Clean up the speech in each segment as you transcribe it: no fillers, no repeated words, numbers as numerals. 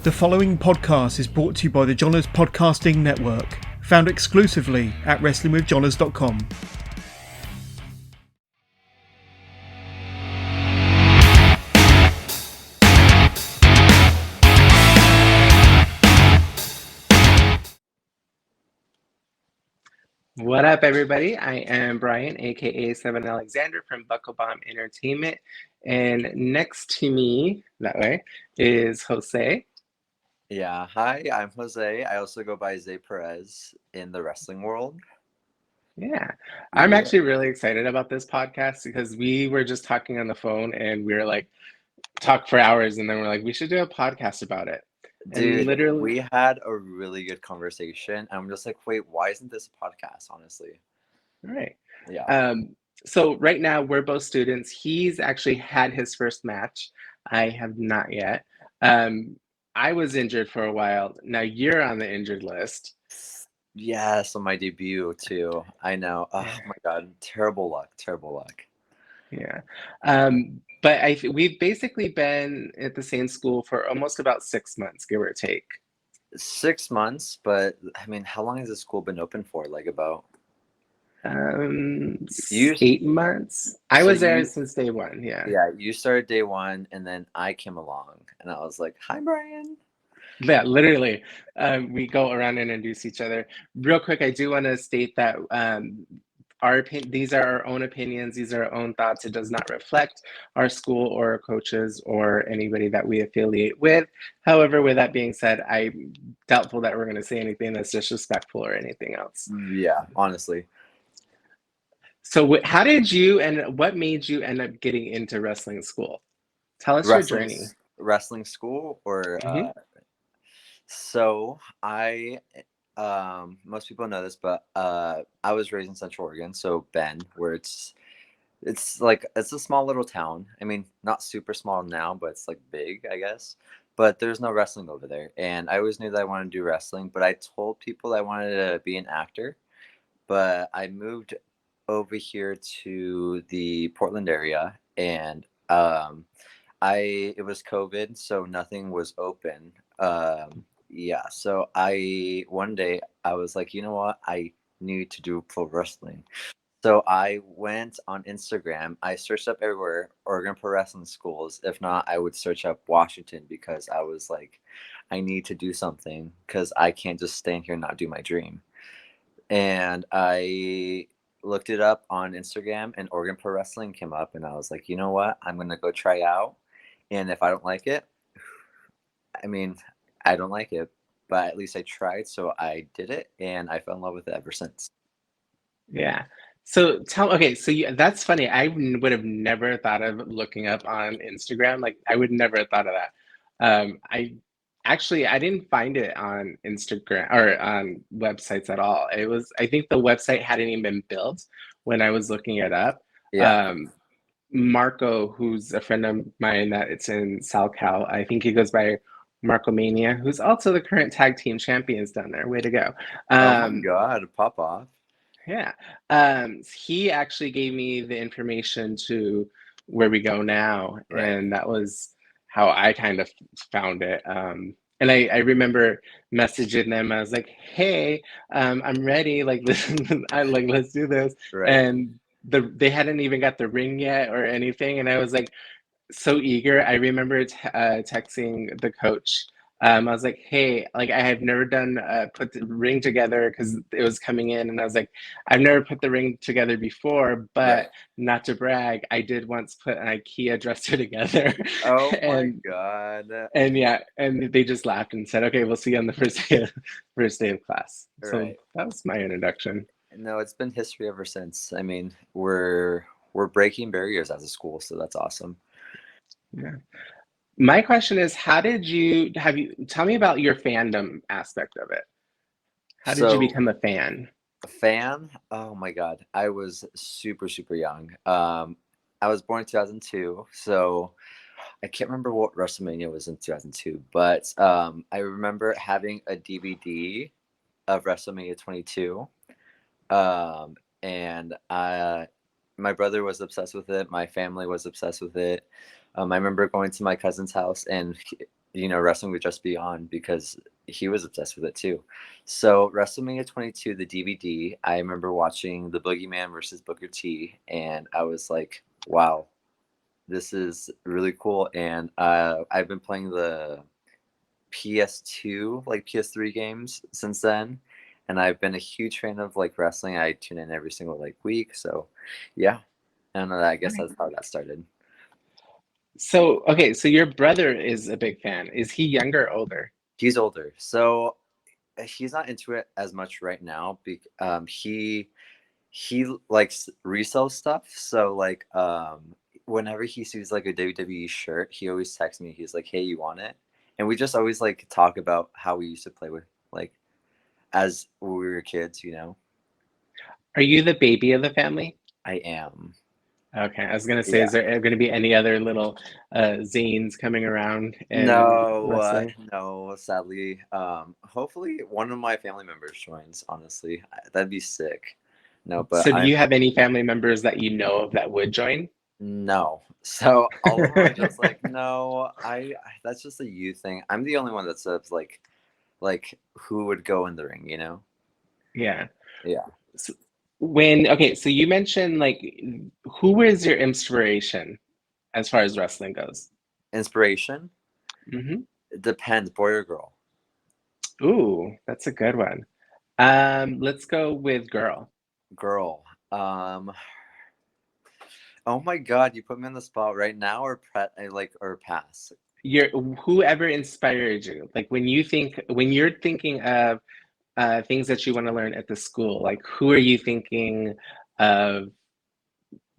The following podcast is brought to you by the Johners Podcasting Network, found exclusively at wrestlingwithjohners.com. What up, everybody? I am Bryan, aka Seven Alexander from Buckle Bomb Entertainment, and next to me, that way, is Jose. Yeah, hi, I'm Jose. I also go by Zay Perez in the wrestling world. Yeah, I'm actually really excited about this podcast because we were just talking on the phone and we were like, talk for hours, and then we're like, we should do a podcast about it. Dude, And literally, we had a really good conversation. I'm just like, wait, why isn't this a podcast, honestly? right. Yeah. So right now we're both students. He's actually had his first match. I have not yet. I was injured for a while. Now you're on the injured list. Yes, on my debut too. I know. Oh my God, terrible luck, terrible luck. Yeah. But we've basically been at the same school for almost about 6 months, give or take. 6 months, but I mean, how long has the school been open for? Like about? You, 8 months. I was there since day one. Yeah. Yeah, you started day one, and then I came along, and I was like, "Hi, Bryan." Yeah, literally. We go around and introduce each other. Real quick, I do want to state that these are our own opinions. These are our own thoughts. It does not reflect our school or our coaches or anybody that we affiliate with. However, with that being said, I'm doubtful that we're going to say anything that's disrespectful or anything else. Yeah, honestly. So how did you and what made you end up getting into wrestling school? Tell us your journey. Wrestling school or so I most people know this, but I was raised in Central Oregon, so Bend, where it's like it's a small little town. I mean, not super small now, but it's like big, I guess. But there's no wrestling over there, and I always knew that I wanted to do wrestling. But I told people I wanted to be an actor. But I moved over here to the Portland area, and it was COVID, so nothing was open. Yeah, so one day I was like, you know what, I need to do pro wrestling. So I went on Instagram. I searched up everywhere Oregon Pro Wrestling Schools. If not, I would search up Washington because I was like, I need to do something because I can't just stay in here and not do my dream. And I looked it up on Instagram, and Oregon Pro Wrestling came up, and I was like, you know what? I'm going to go try out. And if I don't like it, I mean, I don't like it, but at least I tried. So I did it, and I fell in love with it ever since. Yeah. So that's funny. I would have never thought of looking up on Instagram. Like I would never have thought of that. I didn't find it on Instagram or on websites at all. I think the website hadn't even been built when I was looking it up. Yeah. Marco, who's a friend of mine that it's in SoCal, I think he goes by Marco Mania, who's also the current tag team champions down there. Way to go. Oh my God, pop off. Yeah. He actually gave me the information to where we go now, Right. and that was how I kind of found it. And I remember messaging them. I was like, "Hey, I'm ready. Like, let's do this." Right. And they hadn't even got the ring yet or anything, and I was like, so eager. I remember texting the coach. I was like, "Hey, like I have never done put the ring together because it was coming in, and I was like, I've never put the ring together before, but not to brag, I did once put an IKEA dresser together." Oh my God. And yeah, and they just laughed and said, "Okay, we'll see you on the first day of class." So that was my introduction. No, it's been history ever since. I mean, we're breaking barriers as a school, so that's awesome. Yeah. My question is, tell me about your fandom aspect of it. How did you become a fan? A fan? Oh my God. I was super, super young. I was born in 2002, so I can't remember what WrestleMania was in 2002, but I remember having a DVD of WrestleMania 22. And my brother was obsessed with it. My family was obsessed with it. I remember going to my cousin's house, and wrestling would just be on because he was obsessed with it too. So WrestleMania 22, the DVD, I remember watching the Boogeyman versus Booker T, and I was like, wow, this is really cool. And I've been playing the PS2, like PS3 games since then. And I've been a huge fan of like wrestling. I tune in every single like week. So yeah. And I guess that's how that started. So, okay, so your brother is a big fan. Is he younger or older? He's older. So he's not into it as much right now. He likes resell stuff. So like whenever he sees like a WWE shirt, he always texts me. He's like, "Hey, you want it?" And we just always like talk about how we used to play with like as we were kids. Are you the baby of the family? I am. Okay, I was gonna say, Yeah. is there gonna be any other little zines coming around and No, wrestling? no, sadly. Hopefully one of my family members joins, honestly. That'd be sick. No, but So do I'm you have any family members that you know of that would join? no. So all of them are just like, no, that's just a you thing. I'm the only one that says like who would go in the ring? Yeah. Yeah. So okay, so you mentioned like who is your inspiration as far as wrestling goes? Inspiration? Hmm. It depends, boy or girl. Ooh, that's a good one. Let's go with girl. Girl. Oh my God, you put me on the spot right now or pass. Your whoever inspired you. Like when you're thinking of things that you want to learn at the school, like who are you thinking of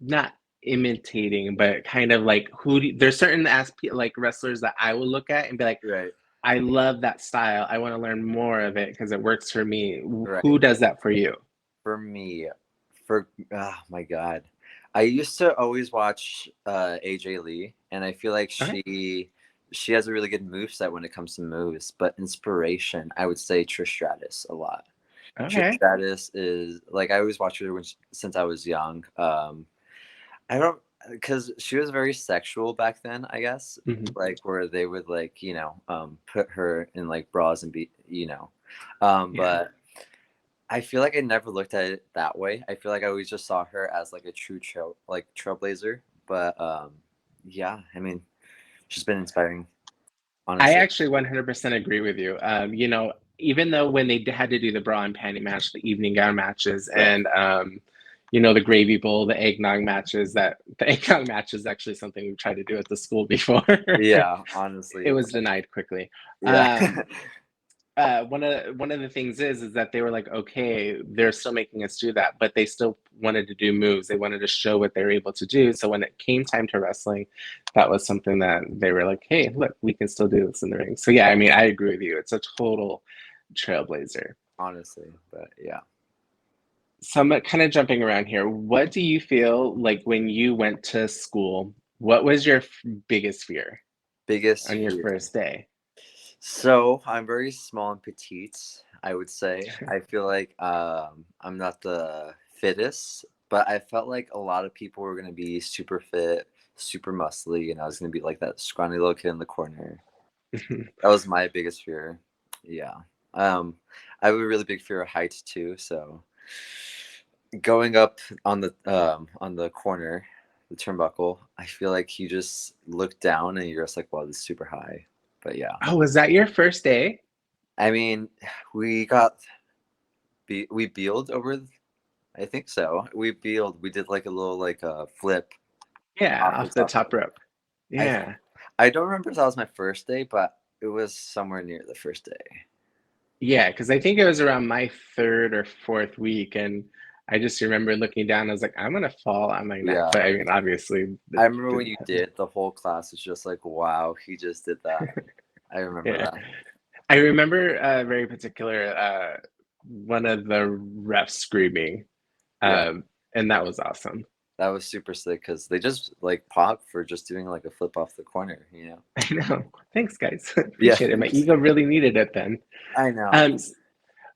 not imitating, but kind of like there's certain like wrestlers that I will look at and be like, Right. I love that style. I want to learn more of it because it works for me. Right. Who does that for you? For me, oh my God. I used to always watch AJ Lee, and I feel like Okay. she has a really good moveset when it comes to moves, but inspiration, I would say Trish Stratus a lot. Trish Okay. Stratus is like I always watched her since I was young. I don't because she was very sexual back then, I guess. Hmm. Like where they would like put her in like bras and be Yeah. but I feel like I never looked at it that way. I feel like I always just saw her as like a true trailblazer. But yeah, I mean, she's been inspiring, I honestly. actually 100% agree with you. Even though when they had to do the bra and panty match, the evening gown matches, Right. and the gravy bowl, the eggnog matches, that the eggnog match is actually something we've tried to do at the school before. Yeah, It honestly. was denied quickly. Yeah. Um, one of the things is that they were like, okay, they're still making us do that, but they still wanted to do moves. They wanted to show what they're able to do. So when it came time to wrestling, that was something that they were like, hey, look, we can still do this in the ring. So yeah, I mean, I agree with you. It's a total trailblazer. Honestly, but yeah. So I'm kind of jumping around here. What do you feel like when you went to school? What was your biggest fear Biggest on your fear. first day? So I'm very small and petite, I would say. I feel like I'm not the fittest, but I felt like a lot of people were gonna be super fit, super muscly, and I was gonna be like that scrawny little kid in the corner. That was my biggest fear. Yeah. Um, I have a really big fear of heights too, so going up on the corner, the turnbuckle, I feel like you just look down and you're just like, wow, this is super high. But yeah. Oh, was that your first day? I mean, we we beeled over. I think so. We beeled. We did like a little like a flip Yeah, off the off the top top rope. rope. I Yeah. I don't remember if that was my first day, but it was somewhere near the first day. Yeah, because I think it was around my third or fourth week, and I just remember looking down. I was like, I'm gonna fall on my neck. Yeah, But I mean, obviously, I it remember when didn't you happen. did. The whole class was just like, "Wow, he just did that." I remember Yeah, that. I remember very particular one of the refs screaming, Yeah, and that was awesome. that was super sick because they just like popped for just doing like a flip off the corner. I know. Thanks, guys. Yeah, Appreciate it. My ego really needed it then. I know. Um,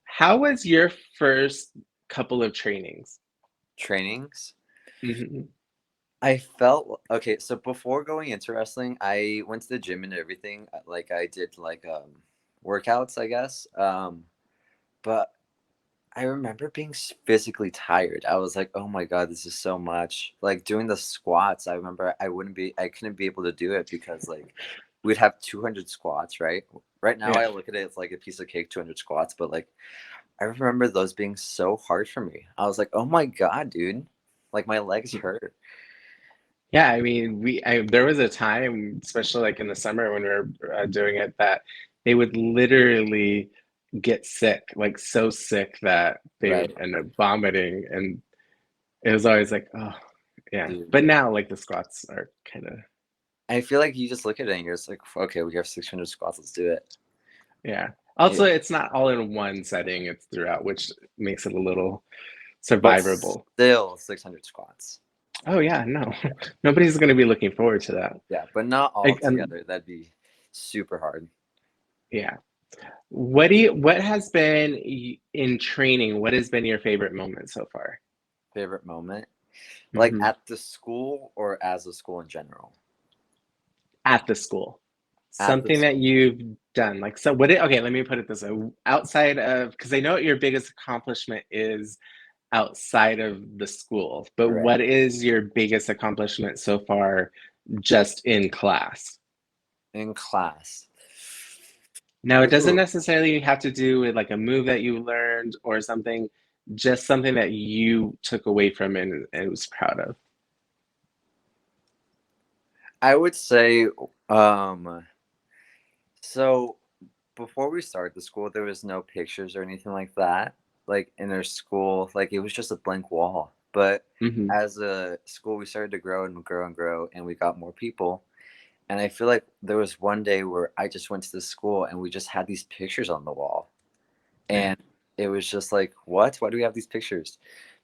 how was your first couple of trainings? Trainings. Hmm. I felt okay. So before going into wrestling, I went to the gym and everything. Like I did like workouts, I guess. But I remember being physically tired. I was like, "Oh my god, this is so much." Like doing the squats, I remember I couldn't be able to do it because like we'd have 200 squats, right? Right now, Yeah. I look at it as like a piece of cake, 200 squats, but like I remember those being so hard for me. I was like, "Oh my god, dude!" Like my legs hurt. Yeah, I mean, there was a time, especially like in the summer when we were doing it, that they would literally get sick, like so sick that they would Right, end up vomiting, and it was always like, oh, yeah. dude. But now, like the squats are kind of, I feel like you just look at it and you're just like, "Okay, we have 600 squats. Let's do it." yeah. Yeah, Also, it's not all in one setting; it's throughout, which makes it a little but survivable. still 600 squats. Oh yeah, no, nobody's going to be looking forward to that. Yeah, but not all Like, and together. That'd be super hard. yeah. What has been in training? What has been your favorite moment so far? Favorite moment? Like Hmm. at the school or as a school in general? At the school, At the something that school. you've done. Like, so okay, let me put it this way. Outside of, because I know what your biggest accomplishment is outside of the school, but Right. what is your biggest accomplishment so far just in class? In class. Now, it doesn't Ooh. necessarily have to do with like a move that you learned or something, just something that you took away from it and was proud of. I would say, um, so before we started the school, there was no pictures or anything like that. Like in our school, like it was just a blank wall. But Hmm. as a school, we started to grow and grow and grow, and we got more people. And I feel like there was one day where I just went to the school and we just had these pictures on the wall. Yeah. And it was just like, what? Why do we have these pictures?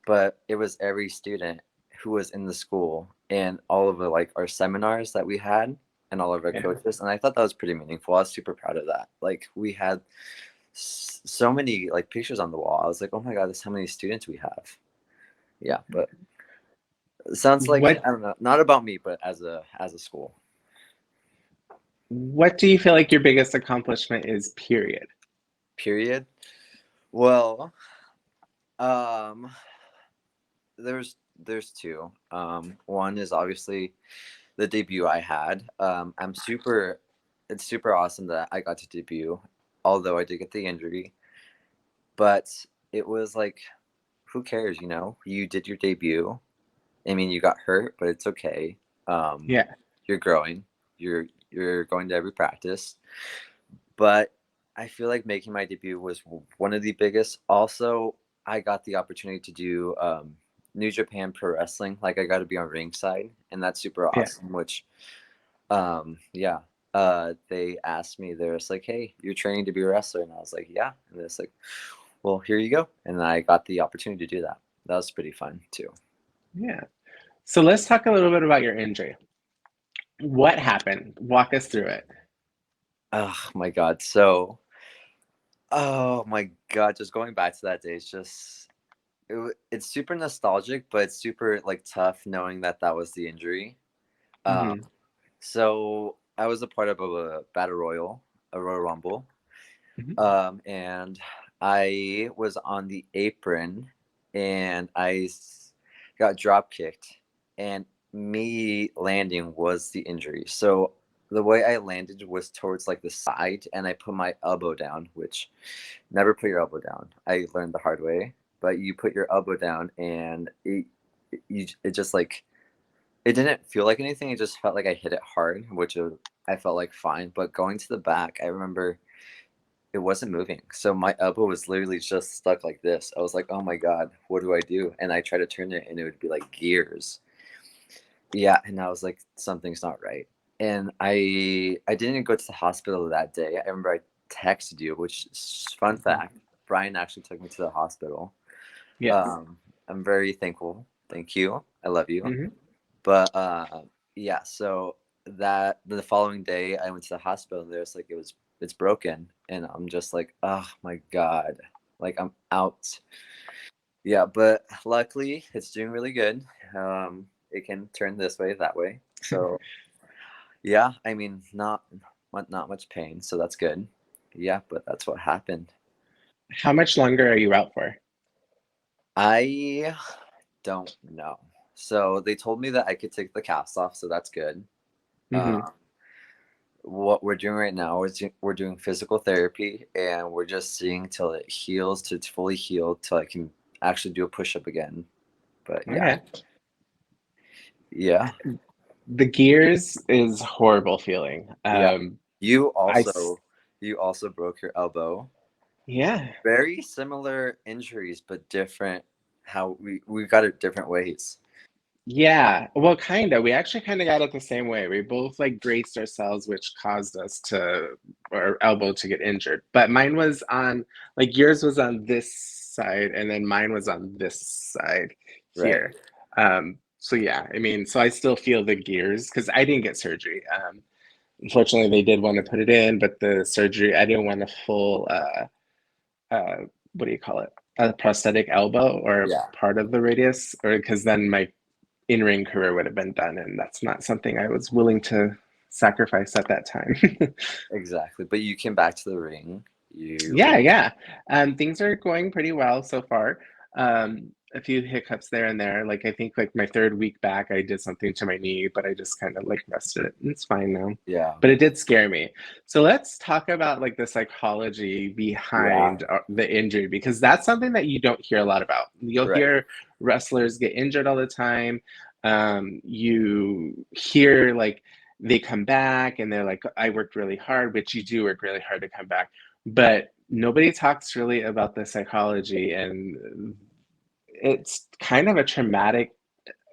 But it was every student who was in the school and all of the like our seminars that we had and all of our Yeah. coaches. And I thought that was pretty meaningful. I was super proud of that. Like we had so many like pictures on the wall. I was like, oh my god, this is how many students we have. Yeah, but it sounds like What I don't know, not about me, but as a school. what do you feel like your biggest accomplishment is, period? Period. Well, um, there's two. One is obviously the debut I had. It's super awesome that I got to debut, although I did get the injury. But it was like, who cares, you know? You did your debut. I mean, you got hurt, but it's okay. Um, Yeah. you're growing. You're going to every practice. But I feel like making my debut was one of the biggest. Also, I got the opportunity to do New Japan Pro Wrestling. Like I got to be on ringside, and that's super Yeah. awesome. Which, yeah, they asked me. They're just like, "Hey, you're training to be a wrestler," and I was like, "Yeah." And they're just like, "Well, here you go." And I got the opportunity to do that. That was pretty fun too. Yeah. So let's talk a little bit about your injury. What happened? Walk us through it. Oh my god! So, oh my god! Just going back to that day, it's super nostalgic, but it's super like tough knowing that that was the injury. Um, Hmm. so I was a part of a battle royal, a Royal Rumble, Hmm. and I was on the apron, and got drop kicked, and me landing was the injury. So the way I landed was towards like the side, and I put my elbow down, which never put your elbow down. I learned the hard way, but you put your elbow down, and it just like it didn't feel like anything. It just felt like I hit it hard, which I felt like fine. But going to the back, I remember it wasn't moving. So my elbow was literally just stuck like this. I was like, oh my God, what do I do? And I tried to turn it and it would be like gears. Yeah. And I was like, something's not right. And I didn't go to the hospital that day. I remember I texted you, which fun fact, Brian actually took me to the hospital. Yes. Um, I'm very thankful. Thank you. I love you. Hmm. But yeah, so that the following day I went to the hospital and there's like it's broken and I'm just like, oh my God. Like I'm out. Yeah, but luckily it's doing really good. it can turn this way, that way. So yeah, I mean, not much pain, so that's good. Yeah, but that's what happened. How much longer are you out for? I don't know. So they told me that I could take the cast off, so that's good. Hmm. Um, what we're doing right now is we're doing physical therapy, and we're just seeing till it heals, to it's fully healed, till I can actually do a push up again. But yeah, Okay. yeah, The gears is horrible feeling. yeah. You I, s- also you also broke your elbow. yeah. Very similar injuries, but different. How we got it different ways. Yeah, well, kind of. We actually kind of got it the same way. We both like braced ourselves, which caused us to our elbow to get injured. But mine was on like yours was on this side, and then mine was on this side Right. here. So yeah, I mean, so I still feel the gears because I didn't get surgery. Unfortunately, they did want to put it in, but the surgery I didn't want a full uh, what do you call it? A prosthetic elbow or Yeah. part of the radius, or because then my in-ring career would have been done, and that's not something I was willing to sacrifice at that time. Exactly. But you came back to the ring. Yeah, You yeah. Things are going pretty well so far. A few hiccups there and there. Like I think like my third week back, I did something to my knee, but I just kind of like rested it. It's fine now. yeah. But it did scare me. So let's talk about like the psychology Yeah. behind the injury because that's something that you don't hear a lot about. You'll Right. hear wrestlers get injured all the time. You hear like they come back and they're like, I worked really hard, which you do work really hard to come back, but nobody talks really about the psychology, and it's kind of a traumatic,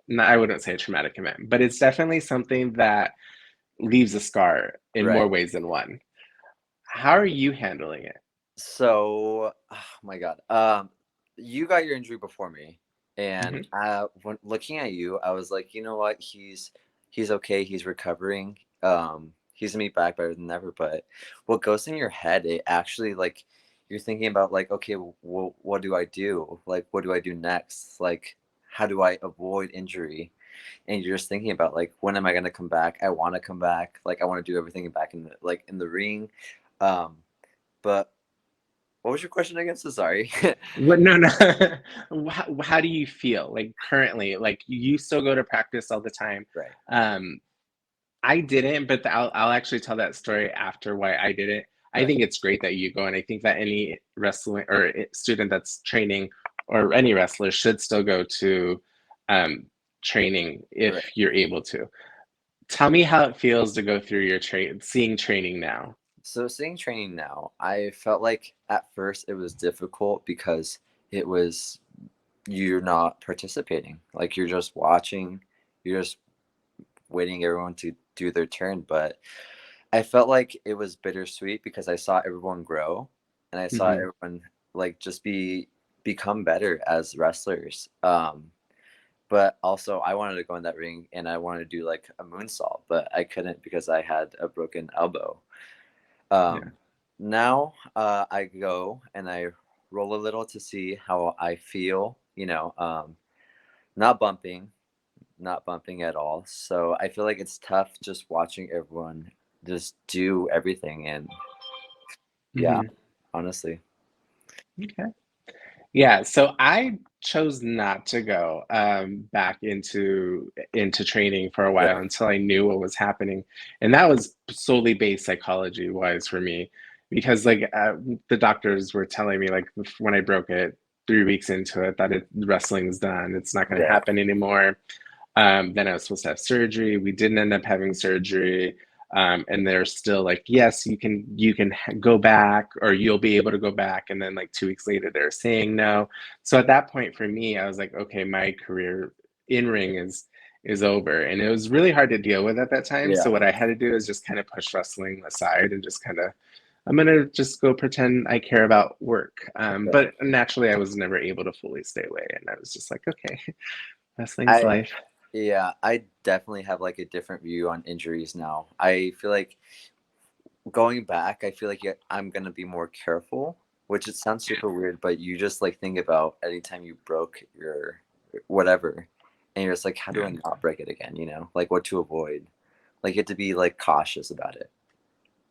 no, I wouldn't say a traumatic event, but it's definitely something that leaves a scar in more Right. ways than one. How are you handling it? So, oh my God. You got your injury before me, and Hmm. when looking at you, I was like, you know what? He's okay. He's recovering. He's gonna be back better than ever. But what goes in your head, it actually like you're thinking about like, okay, well, what do I do? Like, what do I do next? Like, how do I avoid injury? And you're just thinking about like, when am I gonna come back? I want to come back. Like, I want to do everything back in the ring. Um, but what was your question again? So sorry. What, no, no. How do you feel like currently? Like you still go to practice all the time. Right. Um, I didn't, but I'll actually tell that story after why I did it. I Right. think it's great that you go, and I think that any wrestling or student that's training or any wrestler should still go to um, training if Right. you're able to. Tell me how it feels to go through your seeing training now. So seeing training now, I felt like at first it was difficult because it was you're not participating. Like you're just watching, you're just waiting everyone to do their turn. But I felt like it was bittersweet because I saw everyone grow and I saw Hmm. everyone like just become better as wrestlers. But also I wanted to go in that ring and I wanted to do like a moonsault, but I couldn't because I had a broken elbow. Yeah. Um, Now I go and I roll a little to see how I feel, not bumping, not bumping at all. So I feel like it's tough just watching everyone just do everything. And yeah, Hmm. honestly. Okay. Yeah, so I chose not to go back into training for a while Right, until I knew what was happening, and that was solely based psychology wise for me, because like the doctors were telling me like when I broke it 3 weeks into it that wrestling's done, it's not going to right, happen anymore. Then I was supposed to have surgery. We didn't end up having surgery. And they're still like, yes, you can go back, or you'll be able to go back. And then like 2 weeks later, they're saying no. So at that point for me, I was like, okay, my career in ring is over, and it was really hard to deal with at that time. So yeah, what I had to do is just kind of push wrestling aside and just kind of I'm gonna just go pretend I care about work. right. But naturally, I was never able to fully stay away, and I was just like, okay, wrestling's I life. Yeah, I definitely have like a different view on injuries now. I feel like going back, I feel like I'm gonna be more careful, which it sounds super weird, but you just like think about anytime you broke your whatever, and you're just like, how do I not break it again? You know, like what to avoid. Like you have to be like cautious about it.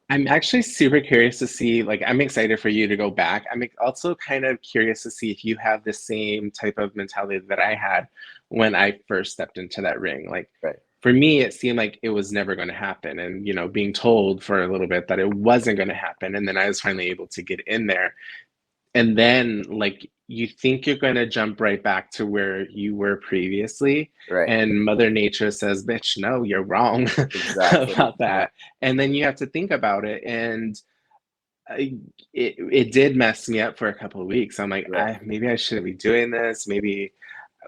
I'm actually super curious to see, like, I'm excited for you to go back. I'm also kind of curious to see if you have the same type of mentality that I had when I first stepped into that ring. Like, Right. for me, it seemed like it was never going to happen. And, you know, being told for a little bit that it wasn't going to happen. And then I was finally able to get in there. And then, like, you think you're going to jump right back to where you were previously. Right. And Mother Nature says, bitch, no, you're wrong Exactly. about that. And then you have to think about it. And it did mess me up for a couple of weeks. I'm like, Right. maybe I shouldn't be doing this. Maybe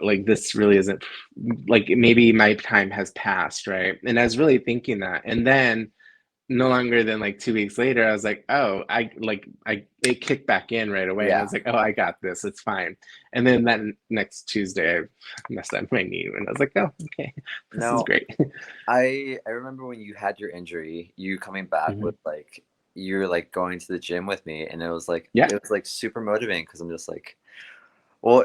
like this really isn't like maybe my time has passed, right? And I was really thinking that. And then no longer than like 2 weeks later, I was like, oh, I it kicked back in right away. And I Yeah. was like, oh, I got this. It's fine. And then that next Tuesday, I messed up my knee, and I was like, oh, okay, this is No, great. I remember when you had your injury, you coming back Mhm. with like you're like going to the gym with me, and Yeah. it was like super motivating because I'm just like, well,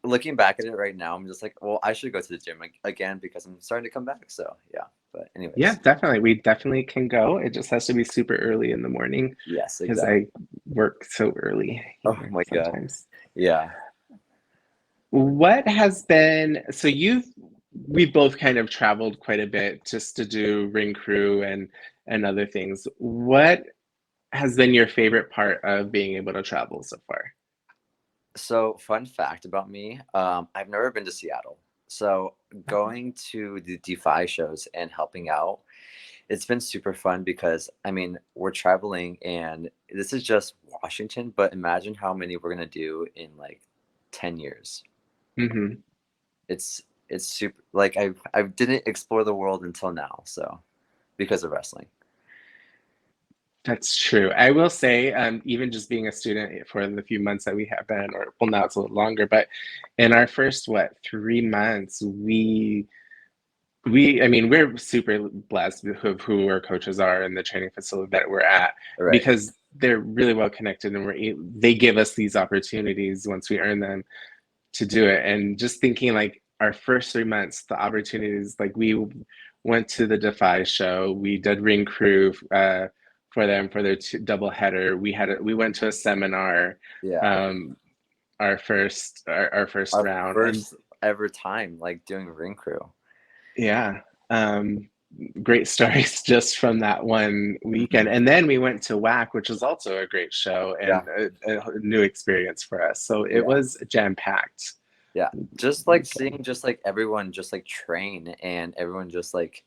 looking back at it right now, I'm just like, well, I should go to the gym again because I'm starting to come back. So yeah, but Yeah, anyways, definitely. We definitely can go. It just has to be super early in the morning yes, because exactly. I work so early Oh here my God, sometimes. yeah. What has been, so we both kind of traveled quite a bit just to do ring crew and other things. What has been your favorite part of being able to travel so far? So fun fact about me, I've never been to Seattle. So going to the Defy shows and helping out, it's been super fun because I mean we're traveling and this is just Washington, but imagine how many we're gonna do in like 10 years. Hmm. It's super like I didn't explore the world until now, so because of wrestling. That's true. I will say, even just being a student for the few months that we have been, or well, now it's a little longer, but in our first, what, 3 months, I mean, we're super blessed with who our coaches are and the training facility that we're at Right. because they're really well connected and they give us these opportunities once we earn them to do it. And just thinking like our first 3 months, the opportunities, like we went to the Defy show, we did ring crew for them for their double header. We went to a seminar, Yeah. um, our first Our round, and first ever time like doing ring crew. yeah. Um, Great stories just from that one weekend. And then we went to WAC, which was also a great show Yeah. and a new experience for us. So it Yeah. was jam packed. Yeah. Just like seeing just like everyone just like train and everyone just like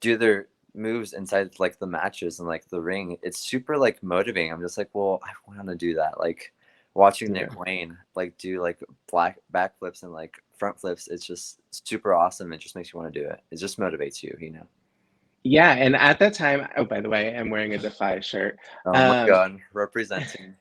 do their moves inside like the matches and like the ring. It's super like motivating. I'm just like, well, I want to do that. Like watching Yeah. Nick Wayne like do like black backflips and like front flips. It's just super awesome. It just makes you want to do it. It just motivates you, you know. Yeah. And at that time, oh, by the way, I'm wearing a Defy shirt. Oh my Um, God, representing.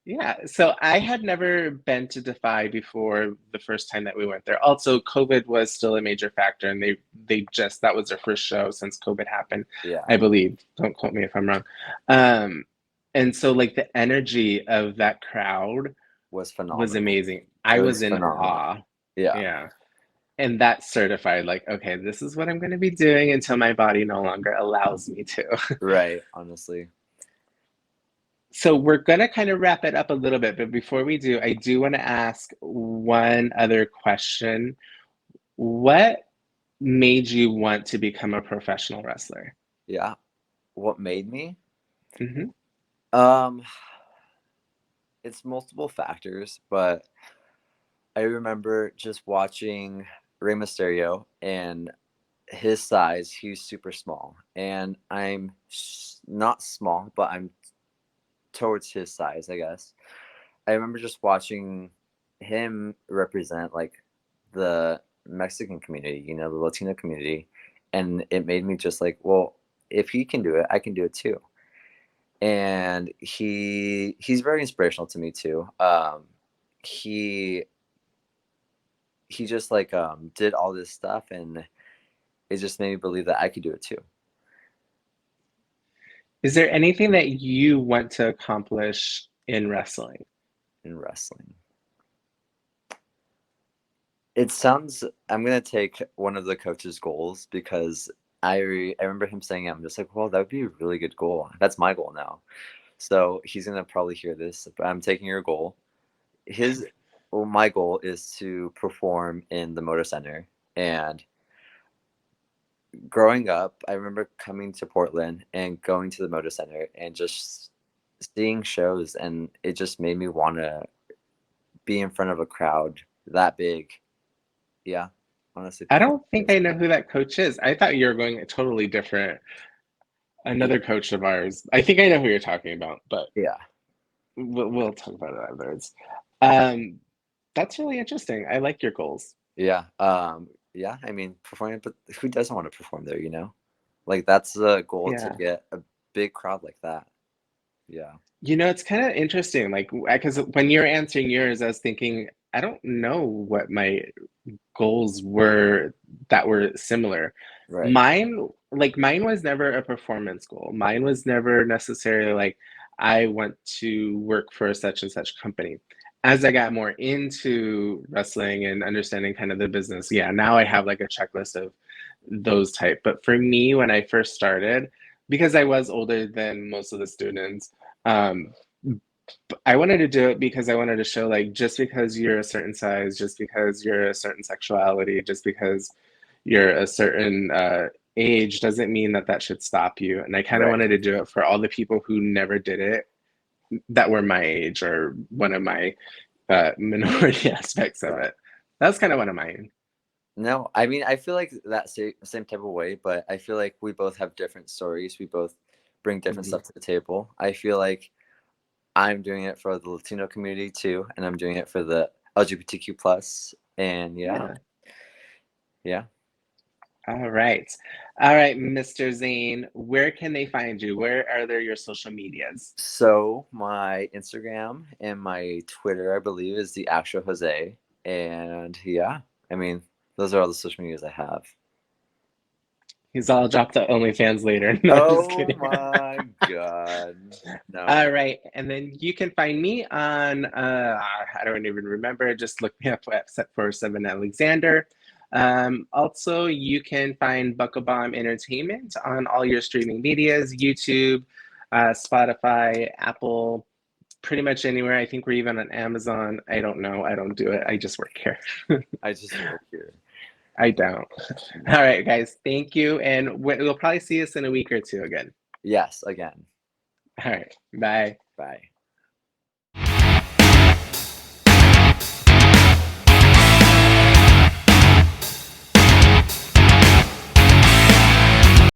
yeah. So I had never been to Defy before the first time that we went there. Also, COVID was still a major factor, and they just that was their first show since COVID happened, Yeah, I believe. Don't quote me if I'm wrong. Um, and so like the energy of that crowd was was phenomenal. amazing. It I was was in phenomenal. awe. Yeah, Yeah. And that certified, like, okay, this is what I'm going to be doing until my body no longer allows me to. right. Honestly, So we're going to kind of wrap it up a little bit. But before we do, I do want to ask one other question. What made you want to become a professional wrestler? yeah. What made me? Hmm. Um, it's multiple factors, but I remember just watching Rey Mysterio and his size. He's super small, and I'm not small, but I'm towards his size, I guess. I remember just watching him represent like the Mexican community, you know, the Latino community, and it made me just like, well, if he can do it, I can do it too. And he's very inspirational to me too. He he just like did all this stuff, and it just made me believe that I could do it too Is there anything that you want to accomplish in wrestling? in wrestling. It sounds. I'm gonna take one of the coach's goals because I remember him saying it. I'm just like, well, that would be a really good goal. That's my goal now. So he's gonna probably hear this. But I'm taking your goal. My goal is to perform in the Motor Center. And growing up, I remember coming to Portland and going to the Motor Center and just seeing shows, and it just made me want to be in front of a crowd that big. Yeah, honestly. I don't think I know who that coach is. I thought you were going a totally different, another coach of ours. I think I know who you're talking about, but Yeah. we'll talk about it afterwards. Um, that's really interesting. I like your goals. Yeah. Yeah. I mean, performing, but who doesn't want to perform there, Like, that's the goal, to Yeah. get a big crowd like that. Yeah. It's kind of interesting. Like, because when you're answering yours, I was thinking, I don't know what my goals were that were similar. Right. Mine was never a performance goal. Mine was never necessarily like, I want to work for such and such company. As I got more into wrestling and understanding kind of the business, yeah, now I have like a checklist of those type. But for me, when I first started, because I was older than most of the students, um, I wanted to do it because I wanted to show, like, just because you're a certain size, just because you're a certain sexuality, just because you're a certain age, doesn't mean that that should stop you. And I kind of Right. wanted to do it for all the people who never did it that were my age or one of my minority aspects of Right. it. That's kind of one of mine. No, I mean, I feel like that same type of way, but I feel like we both have different stories. We both bring different Mhm. stuff to the table. I feel like I'm doing it for the Latino community too, and I'm doing it for the LGBTQ plus. And yeah, Yeah. yeah. All right. All right, Mr. Zane, where can they find you? Where are there your social medias? So my Instagram and my Twitter, I believe, is the actual Jose. And yeah, I mean, those are all the social medias I have. He's all dropped the OnlyFans later. No, I'm just Oh kidding. my God. All No. right. And then you can find me on, I don't even remember. Just look me up at Set for 7 Alexander. Also, you can find Buckle Bomb Entertainment on all your streaming medias, YouTube, Spotify, Apple, pretty much anywhere. I think we're even on Amazon. I don't know. I don't do it. I just work here. I just work here. I don't. All right, guys. Thank you. And we'll probably see us in a week or two again. Yes, again. All right. Bye. Bye.